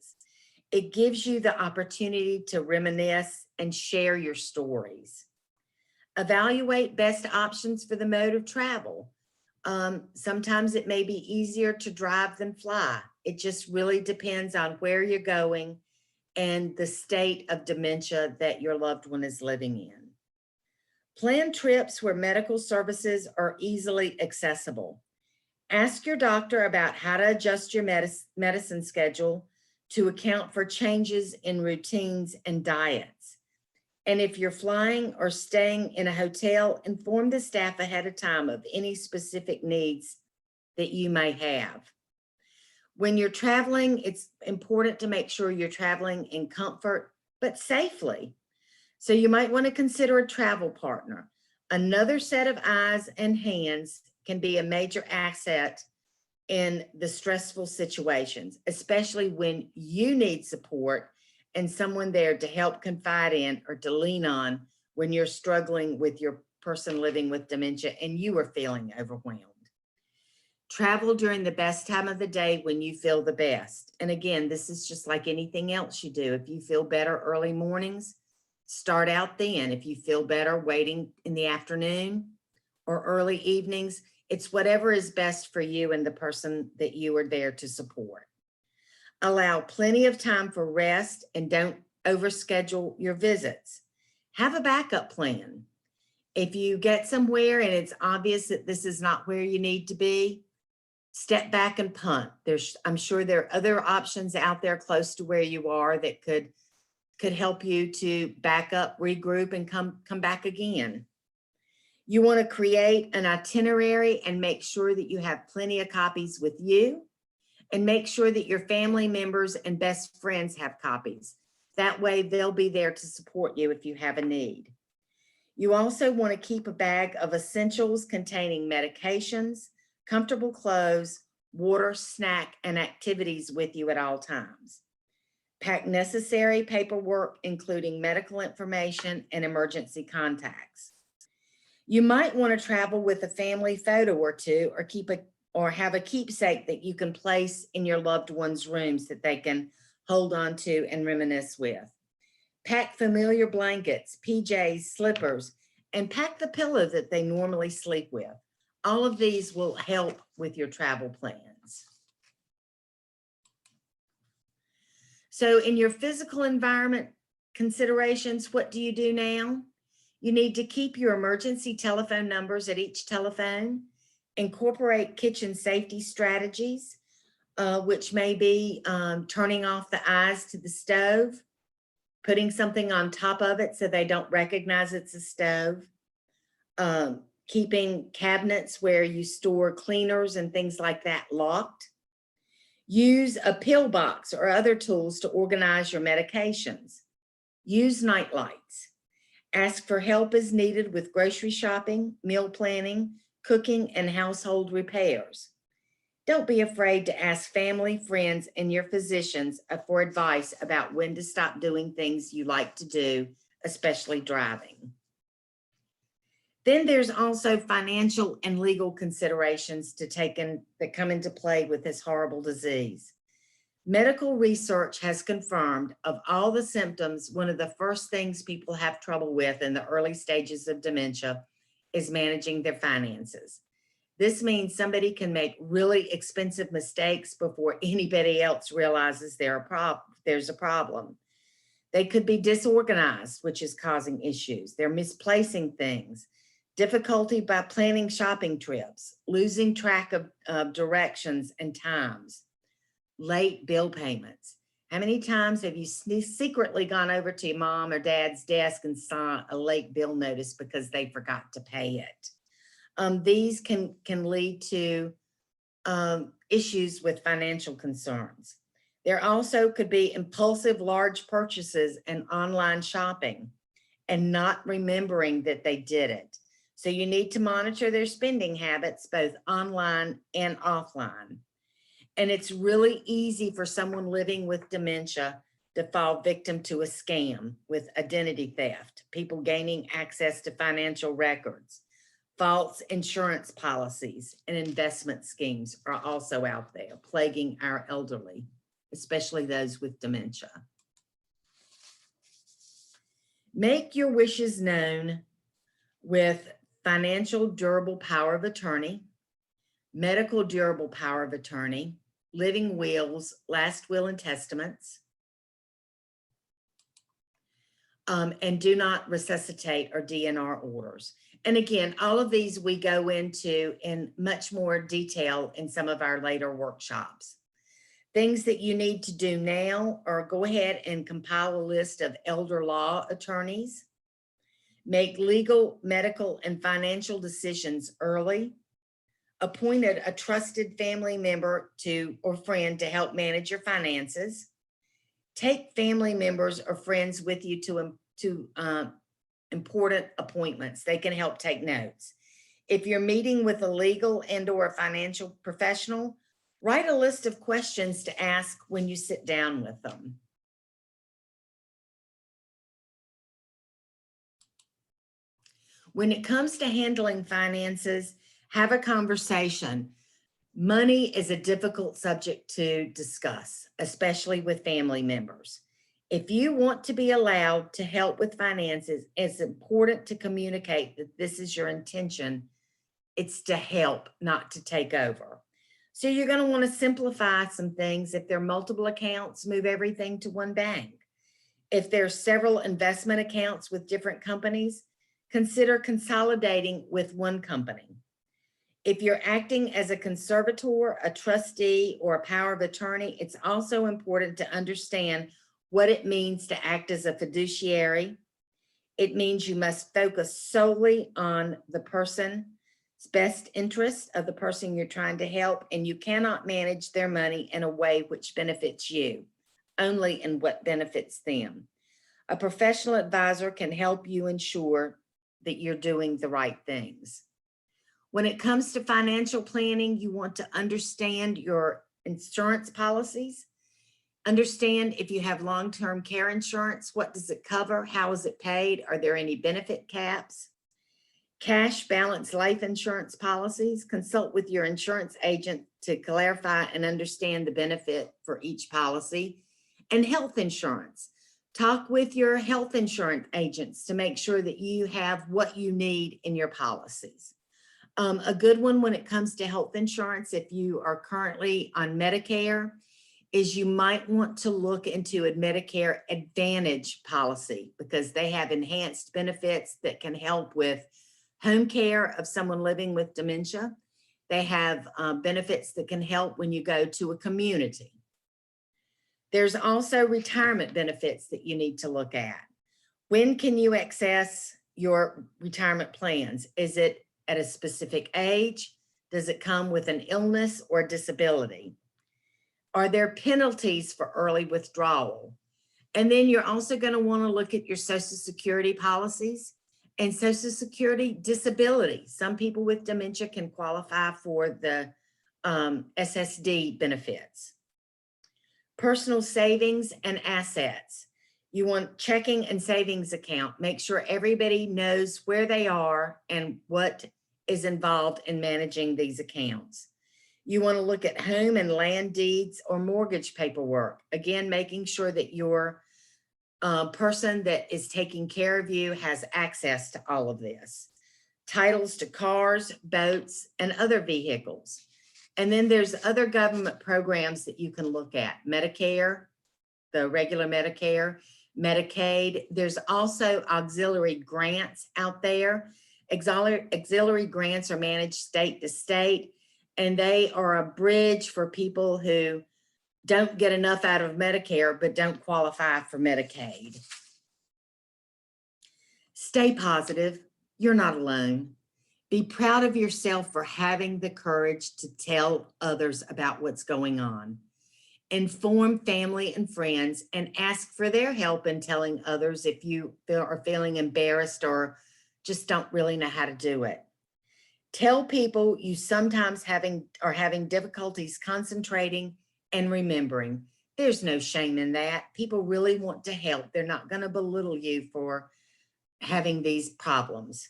It gives you the opportunity to reminisce and share your stories. Evaluate best options for the mode of travel. Sometimes it may be easier to drive than fly. It just really depends on where you're going and the state of dementia that your loved one is living in. Plan trips where medical services are easily accessible. Ask your doctor about how to adjust your medicine schedule to account for changes in routines and diets. And if you're flying or staying in a hotel, inform the staff ahead of time of any specific needs that you may have. When you're traveling, it's important to make sure you're traveling in comfort, but safely. So you might want to consider a travel partner. Another set of eyes and hands can be a major asset in the stressful situations, especially when you need support and someone there to help confide in or to lean on when you're struggling with your person living with dementia and you are feeling overwhelmed. Travel during the best time of the day when you feel the best. And again, this is just like anything else you do. If you feel better early mornings, start out then. If you feel better waiting in the afternoon or early evenings, it's whatever is best for you and the person that you are there to support. Allow plenty of time for rest and don't overschedule your visits. Have a backup plan. If you get somewhere and it's obvious that this is not where you need to be, step back and punt. I'm sure there are other options out there close to where you are that could help you to back up, regroup, and come back again. You want to create an itinerary and make sure that you have plenty of copies with you, and make sure that your family members and best friends have copies. That way they'll be there to support you if you have a need. You also want to keep a bag of essentials containing medications, comfortable clothes, water, snack, and activities with you at all times. Pack necessary paperwork, including medical information and emergency contacts. You might want to travel with a family photo or two, or have a keepsake that you can place in your loved one's rooms that they can hold on to and reminisce with. Pack familiar blankets, PJs, slippers, and pack the pillow that they normally sleep with. All of these will help with your travel plans. So in your physical environment considerations, what do you do now? You need to keep your emergency telephone numbers at each telephone. Incorporate kitchen safety strategies, which may be turning off the eyes to the stove, putting something on top of it so they don't recognize it's a stove, keeping cabinets where you store cleaners and things like that locked. Use a pill box or other tools to organize your medications. Use night lights. Ask for help as needed with grocery shopping, meal planning, cooking, and household repairs. Don't be afraid to ask family, friends, and your physicians for advice about when to stop doing things you like to do especially driving. Then there's also financial and legal considerations that come into play with this horrible disease. Medical research has confirmed of all the symptoms, one of the first things people have trouble with in the early stages of dementia is managing their finances. This means somebody can make really expensive mistakes before anybody else realizes there's a problem. They could be disorganized, which is causing issues. They're misplacing things, difficulty by planning shopping trips, losing track of directions and times, late bill payments. How many times have you secretly gone over to your mom or dad's desk and saw a late bill notice because they forgot to pay it? These can lead to issues with financial concerns. There also could be impulsive large purchases and online shopping and not remembering that they did it. So you need to monitor their spending habits, both online and offline. And it's really easy for someone living with dementia to fall victim to a scam with identity theft, people gaining access to financial records. False insurance policies and investment schemes are also out there plaguing our elderly, especially those with dementia. Make your wishes known with financial durable power of attorney, medical durable power of attorney, living wills, last will and testaments, and do not resuscitate or DNR orders. And again, all of these we go into in much more detail in some of our later workshops. Things that you need to do now are go ahead and compile a list of elder law attorneys, make legal, medical, and financial decisions early, appointed a trusted family member or friend to help manage your finances, take family members or friends with you to important appointments. They can help take notes. If you're meeting with a legal and/or a financial professional, write a list of questions to ask when you sit down with them. When it comes to handling finances, have a conversation. Money is a difficult subject to discuss, especially with family members. If you want to be allowed to help with finances, it's important to communicate that this is your intention. It's to help, not to take over. So you're going to want to simplify some things. If there are multiple accounts, move everything to one bank. If there's several investment accounts with different companies, consider consolidating with one company. If you're acting as a conservator, a trustee, or a power of attorney, it's also important to understand what it means to act as a fiduciary. It means you must focus solely on the person's best interest of the person you're trying to help, and you cannot manage their money in a way which benefits you, only in what benefits them. A professional advisor can help you ensure that you're doing the right things. When it comes to financial planning, you want to understand your insurance policies. Understand if you have long-term care insurance, what does it cover? How is it paid? Are there any benefit caps? Cash balance life insurance policies. Consult with your insurance agent to clarify and understand the benefit for each policy. And health insurance. Talk with your health insurance agents to make sure that you have what you need in your policies. A good one when it comes to health insurance, if you are currently on Medicare, is you might want to look into a Medicare Advantage policy because they have enhanced benefits that can help with home care of someone living with dementia. They have benefits that can help when you go to a community. There's also retirement benefits that you need to look at. When can you access your retirement plans? Is it at a specific age? Does it come with an illness or disability? Are there penalties for early withdrawal? And then you're also going to want to look at your Social Security policies and Social Security disability. Some people with dementia can qualify for the SSD benefits. Personal savings and assets. You want checking and savings account. Make sure everybody knows where they are and what is involved in managing these accounts. You want to look at home and land deeds or mortgage paperwork. Again, making sure that your person that is taking care of you has access to all of this. Titles to cars, boats, and other vehicles. And then there's other government programs that you can look at. Medicare, the regular Medicare, Medicaid. There's also auxiliary grants out there. Auxiliary grants are managed state to state, and they are a bridge for people who don't get enough out of Medicare but don't qualify for Medicaid. Stay positive. You're not alone. Be proud of yourself for having the courage to tell others about what's going on. Inform family and friends and ask for their help in telling others if you are feeling embarrassed or just don't really know how to do it. Tell people you sometimes are having difficulties concentrating and remembering. There's no shame in that. People really want to help. They're not going to belittle you for having these problems.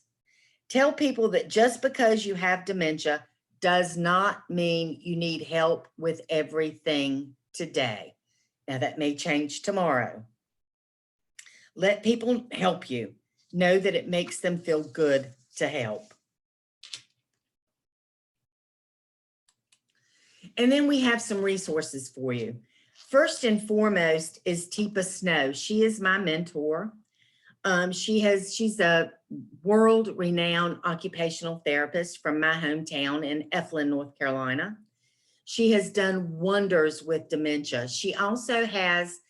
Tell people that just because you have dementia does not mean you need help with everything today. Now that may change tomorrow. Let people help you. Know that it makes them feel good to help. And then we have some resources for you. First and foremost is Teepa Snow. She is my mentor. She's a world-renowned occupational therapist from my hometown in Eflin, North Carolina. She has done wonders with dementia. She also has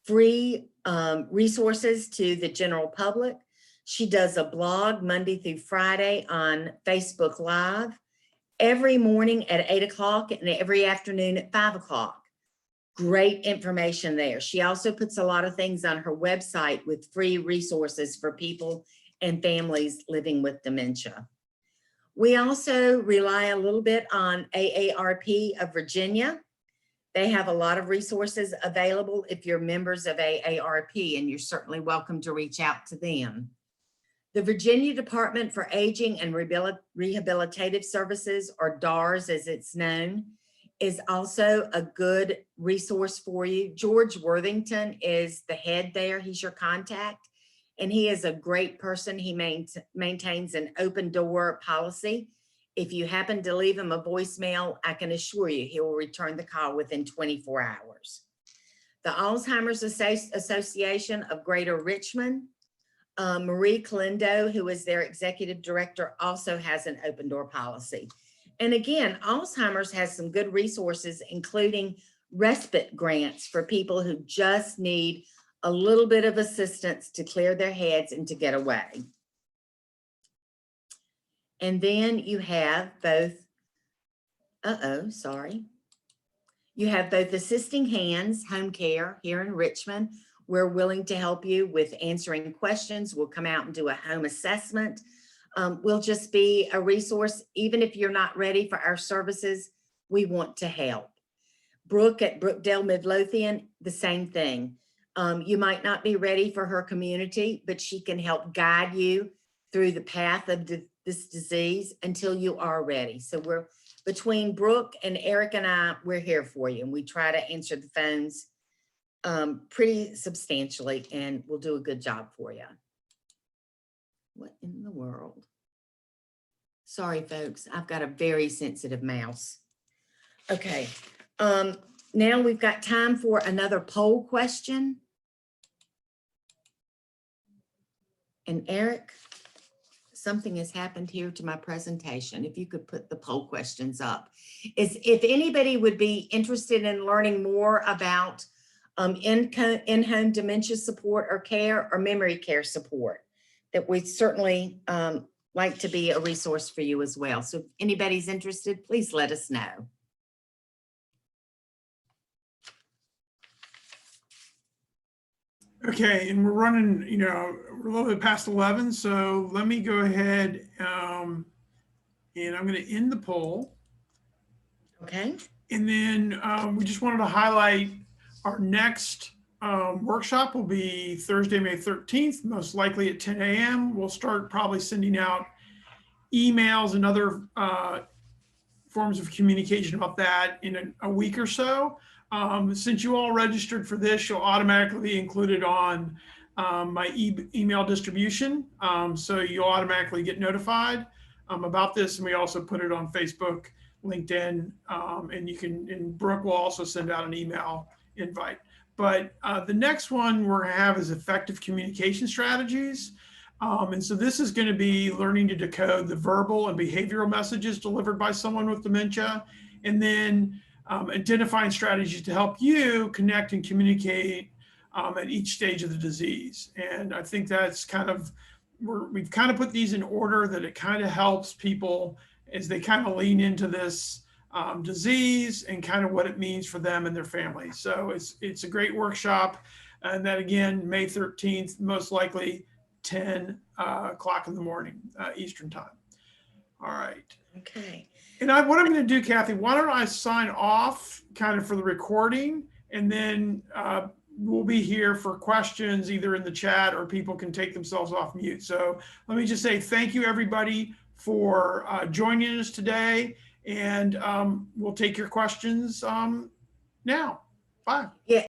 free resources to the general public. She does a blog Monday through Friday on Facebook Live, every morning at 8 o'clock and every afternoon at 5 o'clock. Great information there. She also puts a lot of things on her website with free resources for people and families living with dementia. We also rely a little bit on AARP of Virginia. They have a lot of resources available if you're members of AARP, and you're certainly welcome to reach out to them. The Virginia Department for Aging and Rehabilitative Services, or DARS as it's known, is also a good resource for you. George Worthington is the head there. He's your contact, and he is a great person. He maintains an open door policy. If you happen to leave him a voicemail, I can assure you he will return the call within 24 hours. The Alzheimer's Association of Greater Richmond, Marie Calindo, who is their executive director, also has an open door policy. And again, Alzheimer's has some good resources, including respite grants for people who just need a little bit of assistance to clear their heads and to get away. And then you have both, you have both Assisting Hands Home Care here in Richmond. We're willing to help you with answering questions. We'll come out and do a home assessment. We'll just be a resource. Even if you're not ready for our services, we want to help. Brooke at Brookdale Midlothian, the same thing. You might not be ready for her community, but she can help guide you through the path of this disease until you are ready. So we're between Brooke and Eric and I, we're here for you, and we try to answer the phones pretty substantially, and we'll do a good job for you. What in the world? Sorry, folks, I've got a very sensitive mouse. Okay, now we've got time for another poll question. And Eric, something has happened here to my presentation. If you could put the poll questions up. If anybody would be interested in learning more about in-home dementia support or care or memory care support, that we'd certainly like to be a resource for you as well. So if anybody's interested, please let us know. Okay, and we're running, we're a little bit past 11, so let me go ahead and I'm going to end the poll. Okay. And then we just wanted to highlight our next workshop will be Thursday, May 13th, most likely at 10 a.m. We'll start probably sending out emails and other forms of communication about that in a week or so. Since you all registered for this, you'll automatically be included on my email distribution. So you'll automatically get notified about this. And we also put it on Facebook, LinkedIn, and Brooke will also send out an email invite. But the next one we're gonna have is effective communication strategies. And so this is going to be learning to decode the verbal and behavioral messages delivered by someone with dementia, and then identifying strategies to help you connect and communicate at each stage of the disease. And I think that's kind of, we've kind of put these in order that it kind of helps people as they kind of lean into this disease and kind of what it means for them and their families. So it's a great workshop. And then again, May 13th, most likely 10 o'clock in the morning, Eastern time. All right. Okay. And what I'm going to do, Cathy, why don't I sign off kind of for the recording, and then we'll be here for questions either in the chat or people can take themselves off mute. So let me just say thank you, everybody, for joining us today, and we'll take your questions now. Bye. Yeah.